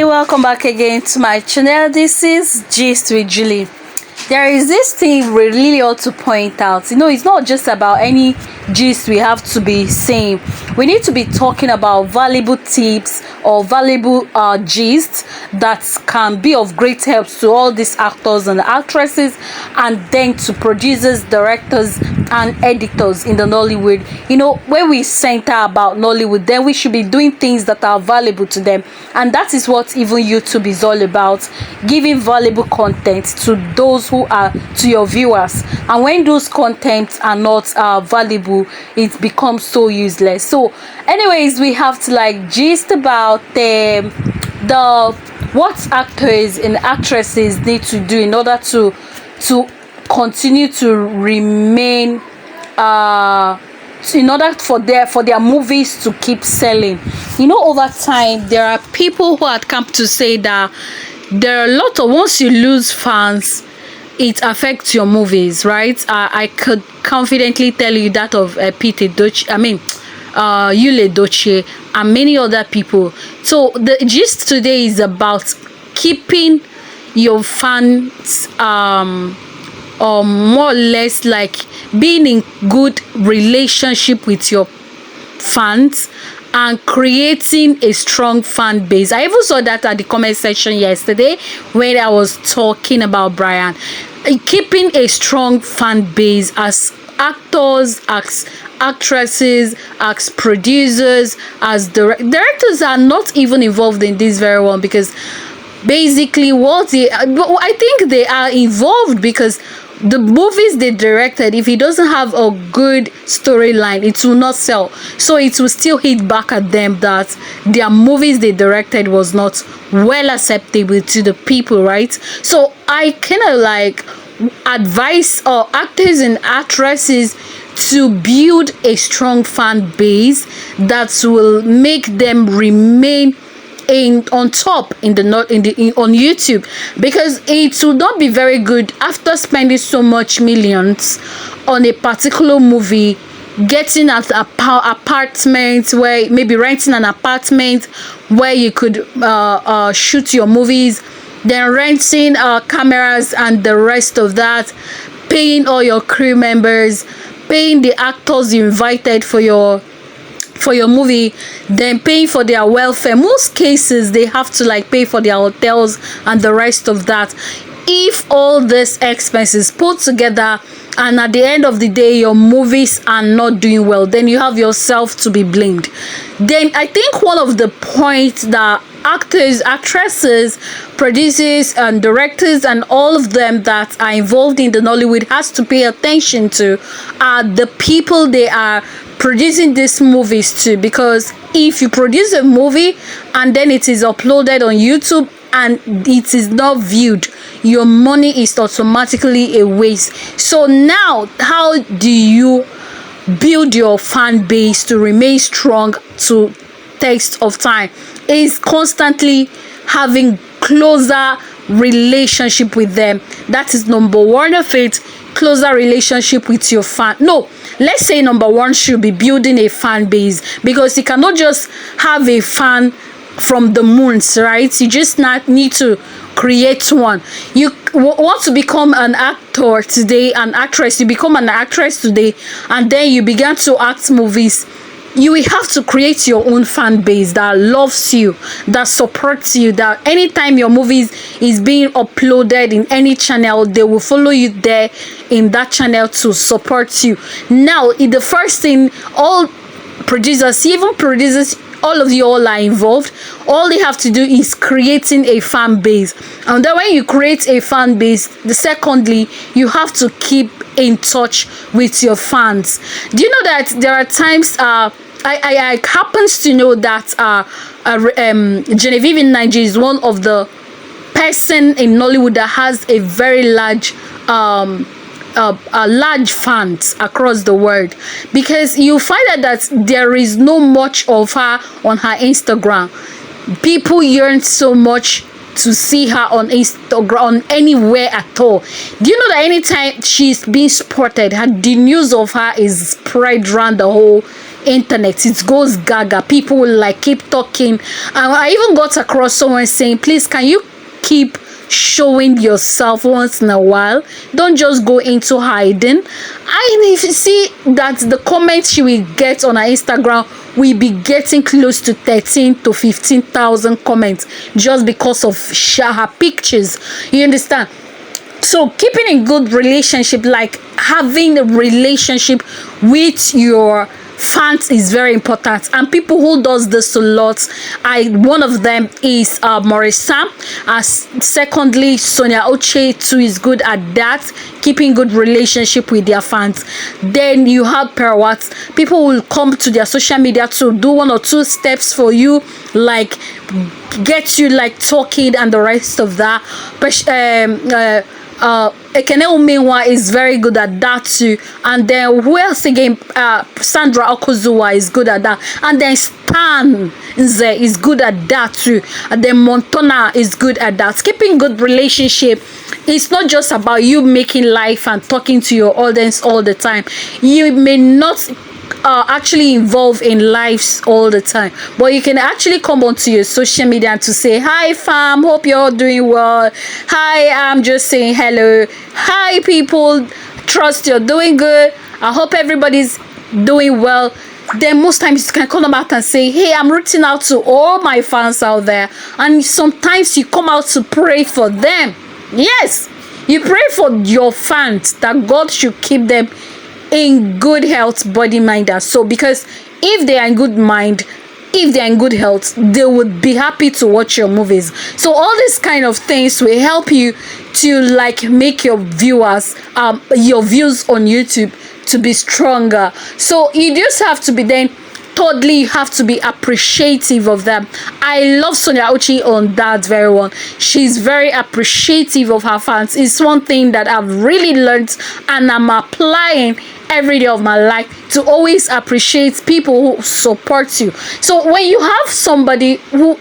Hi, welcome back again to my channel. This is Gist with Julie. There is this thing we really ought to point out. It's not just about any gist we have to be saying. We need to be talking about valuable tips or valuable gist that can be of great help to all these actors and actresses, and then to producers, directors, and editors in the Nollywood. When we center about Nollywood, then we should be doing things that are valuable to them, and that is what even YouTube is all about, giving valuable content to those who are to your viewers. And when those contents are not valuable, it becomes so useless. So anyways, we have to gist about the what actors and actresses need to do in order to continue to remain in order for their movies to keep selling. Over time there are people who had come to say that there are a lot of, once you lose fans, it affects your movies, right? I could confidently tell you that of Pete Doche, Yule Doche, and many other people. So the gist today is about keeping your fans, or more or less being in good relationship with your fans and creating a strong fan base. I even saw that at the comment section yesterday when I was talking about Brian. Keeping a strong fan base as actors, as actresses, as producers, as directors are not even involved in this very one, because basically I think they are involved because the movies they directed, if it doesn't have a good storyline, it will not sell. So it will still hit back at them that their movies they directed was not well acceptable to the people, right? So I kind of advise actors and actresses to build a strong fan base that will make them remain on top on YouTube, because it will not be very good after spending so much millions on a particular movie, getting an apartment, where maybe renting an apartment where you could shoot your movies, then renting cameras and the rest of that, paying all your crew members, paying the actors you invited for your movie, then paying for their welfare. Most cases they have to pay for their hotels and the rest of that. If all these expenses put together and at the end of the day your movies are not doing well, then you have yourself to be blamed. Then I think one of the points that actors, actresses, producers, and directors, and all of them that are involved in the Nollywood has to pay attention to are the people they are producing these movies to. Because if you produce a movie and then it is uploaded on YouTube and it is not viewed, your money is automatically a waste. So now, how do you build your fan base to remain strong to text of time? Is constantly having closer relationship with them. That is number one of it. Closer relationship with your fan. No, let's say number one should be building a fan base, because you cannot just have a fan from the moons, right? You just need to create one. You want to become an actor today, an actress, you become an actress today, and then you began to act movies. You will have to create your own fan base that loves you, that supports you, that anytime your movies is being uploaded in any channel, they will follow you there in that channel to support you. Now, the first thing, all producers, even producers, all of you all are involved. All they have to do is creating a fan base, and then when you create a fan base, secondly, you have to keep in touch with your fans. Do you know that there are times I happens to know that Genevieve in Nigeria is one of the person in Nollywood that has a very large large fans across the world, because you find out that there is no much of her on her Instagram. People yearn so much to see her on Instagram, on anywhere at all. Do you know that anytime she's being spotted, the news of her is spread around the whole internet, it goes gaga. People will like keep talking. I even got across someone saying, please, can you keep showing yourself once in a while, don't just go into hiding. If you see that the comments she will get on her Instagram will be getting close to 13 to 15,000 comments just because of her pictures, you understand? So keeping a good relationship, like having a relationship with your fans, is very important. And people who does this a lot, one of them is Marissa. Secondly, Sonia Oche too is good at that, keeping good relationship with their fans. Then you have Perawat. People will come to their social media to do 1 or 2 steps for you, like get you like talking and the rest of that. Ekene Umewa is very good at that too. And then who else again? Sandra Okozuwa is good at that. And then Stan Nze is good at that too. And then Montana is good at that. Keeping good relationship, it's not just about you making life and talking to your audience all the time. You may not actually involved in lives all the time, but you can actually come onto your social media to say, hi fam, hope you're all doing well. Hi, I'm just saying hello. Hi people, trust you're doing good. I hope everybody's doing well. Then most times you can come out and say, hey, I'm reaching out to all my fans out there. And sometimes you come out to pray for them. Yes, you pray for your fans that God should keep them in good health, body, mind, and soul. Because if they are in good mind, if they are in good health, they would be happy to watch your movies. So all these kind of things will help you to like make your viewers, your views on YouTube to be stronger. So you just have to be then. Thirdly, you have to be appreciative of them. I love Sonia Ochi on that very one. She's very appreciative of her fans. It's one thing that I've really learned and I'm applying every day of my life, to always appreciate people who support you. So when you have somebody who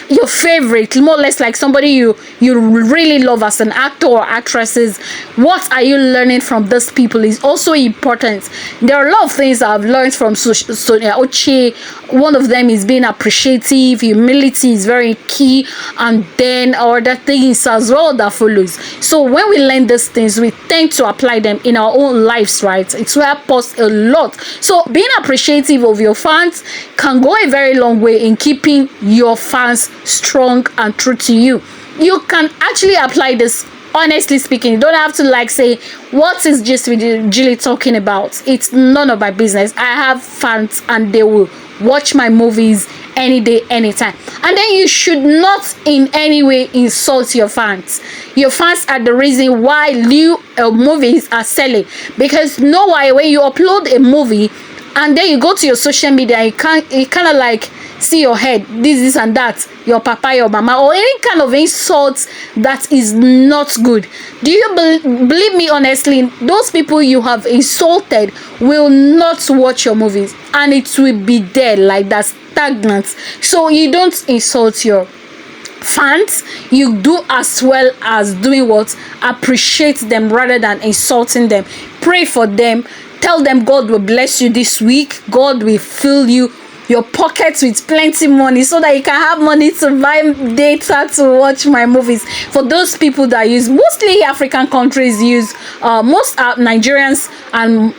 your favorite, more or less like somebody you really love as an actor or actresses, what are you learning from those people is also important. There are a lot of things I've learned from Sonia Ochi. One of them is being appreciative. Humility is very key, and then other things as well that follows. So when we learn these things, we tend to apply them in our own lives, right? It will help us a lot. So being appreciative of your fans can go a very long way in keeping your fans strong and true to you. You can actually apply this, honestly speaking. You don't have to like say, what is Gist with Julie talking about? It's none of my business. I have fans and they will watch my movies any day, anytime. And then you should not in any way insult your fans. Your fans are the reason why new movies are selling. Because know why, when you upload a movie and then you go to your social media, you kind of like see your head, this and that, your papa, your mama, or any kind of insult that is not good. Do you believe me honestly, those people you have insulted will not watch your movies, and it will be there like that, stagnant. So you don't insult your fans. You do as well as doing what? Appreciate them rather than insulting them. Pray for them. Tell them God will bless you this week. God will fill your pockets with plenty money so that you can have money to buy data to watch my movies. For those people that use, mostly African countries use, most Nigerians and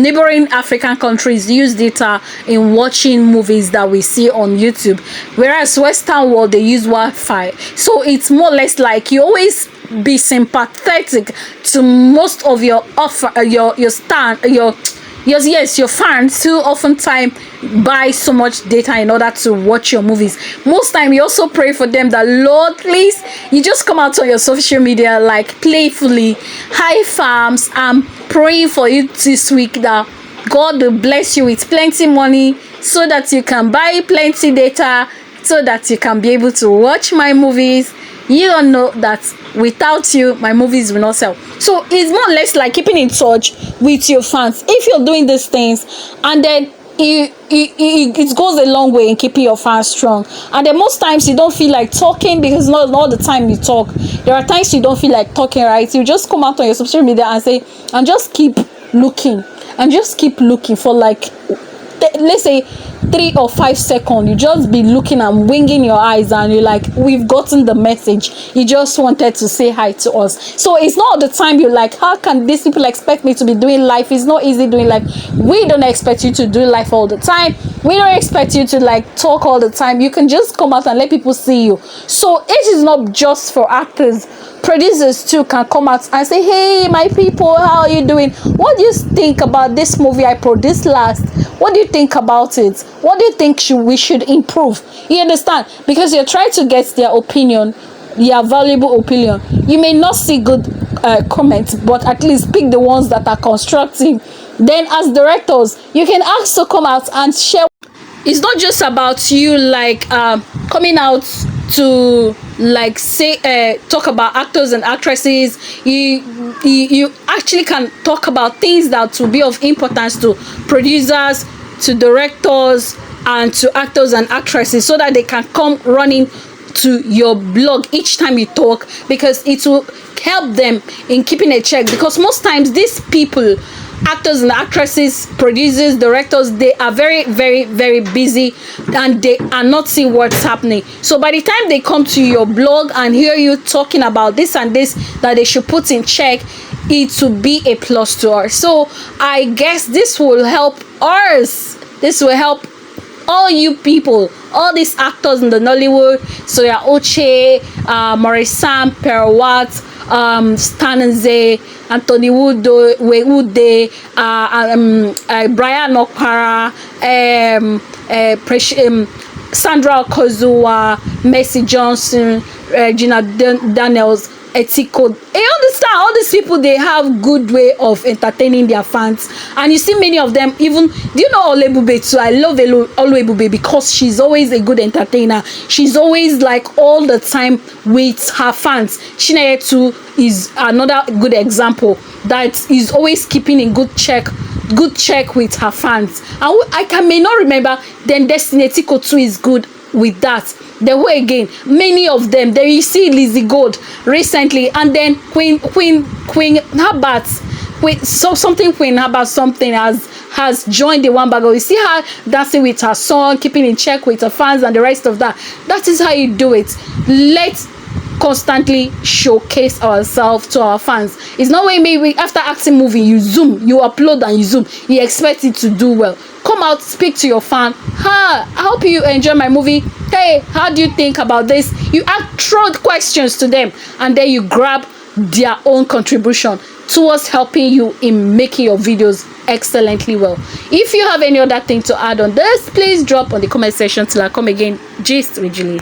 neighboring African countries use data in watching movies that we see on YouTube, whereas Western world they use Wi-Fi. So it's more or less like you always be sympathetic to most of your your fans who oftentimes buy so much data in order to watch your movies. Most time you also pray for them that, Lord, please, you just come out on your social media like playfully, hi fams, I'm praying for you this week that God will bless you with plenty money so that you can buy plenty data so that you can be able to watch my movies. You don't know that without you, my movies will not sell. So it's more or less like keeping in touch with your fans. If you're doing these things, and then it goes a long way in keeping your fans strong. And then most times you don't feel like talking, because not all the time you talk. There are times you don't feel like talking, right? You just come out on your social media and say, and just keep looking, and just keep looking for like let's say 3 or 5 seconds, you just be looking and winging your eyes, and you're like, we've gotten the message. You just wanted to say hi to us. So it's not all the time you're like, how can these people expect me to be doing life? It's not easy doing life. We don't expect you to do life all the time. We don't expect you to like talk all the time. You can just come out and let people see you. So it is not just for actors. Producers too can come out and say, hey, my people, how are you doing? What do you think about this movie I produced last? What do you think about it? What do you think we should improve? You understand? Because you're trying to get their opinion, their valuable opinion. You may not see good comments, but at least pick the ones that are constructive. Then as directors, you can also come out and share. It's not just about you like coming out to like say talk about actors and actresses. You actually can talk about things that will be of importance to producers, to directors, and to actors and actresses, so that they can come running to your blog each time you talk, because it will help them in keeping a check. Because most times these people, actors and actresses, producers, directors, they are very, very, very busy, and they are not seeing what's happening. So by the time they come to your blog and hear you talking about this and this that they should put in check, it will be a plus to us. So I guess this will help us. This will help all you people, all these actors in the Nollywood, Soya Oche, Maurice Sam, Perawat, Stanze, Anthony Wude, Brian Okpara, Sandra Okozua, Mercy Johnson, Gina Daniels, Etiko. You understand, all these people, they have good way of entertaining their fans. And you see many of them, even, do you know Olebube too? I love Olebube because she's always a good entertainer. She's always like all the time with her fans. Chineye too is another good example that is always keeping in good check with her fans. And I may not remember, then Destiny Etiko too is good with that. The way again, many of them. There you see Lizzie Gold recently, and then Queen Herbert, Queen Herbert something has joined the one bagel. You see her dancing with her son, keeping in check with her fans, and the rest of that. That is how you do it. Let's constantly showcase ourselves to our fans. It's not when maybe after acting movie you zoom, you upload and you zoom, you expect it to do well. Come out, speak to your fan. I hope you enjoy my movie. Hey, how do you think about this? You throw questions to them, and then you grab their own contribution towards helping you in making your videos excellently well. If you have any other thing to add on this, please drop on the comment section till I come again. Gist with Julie.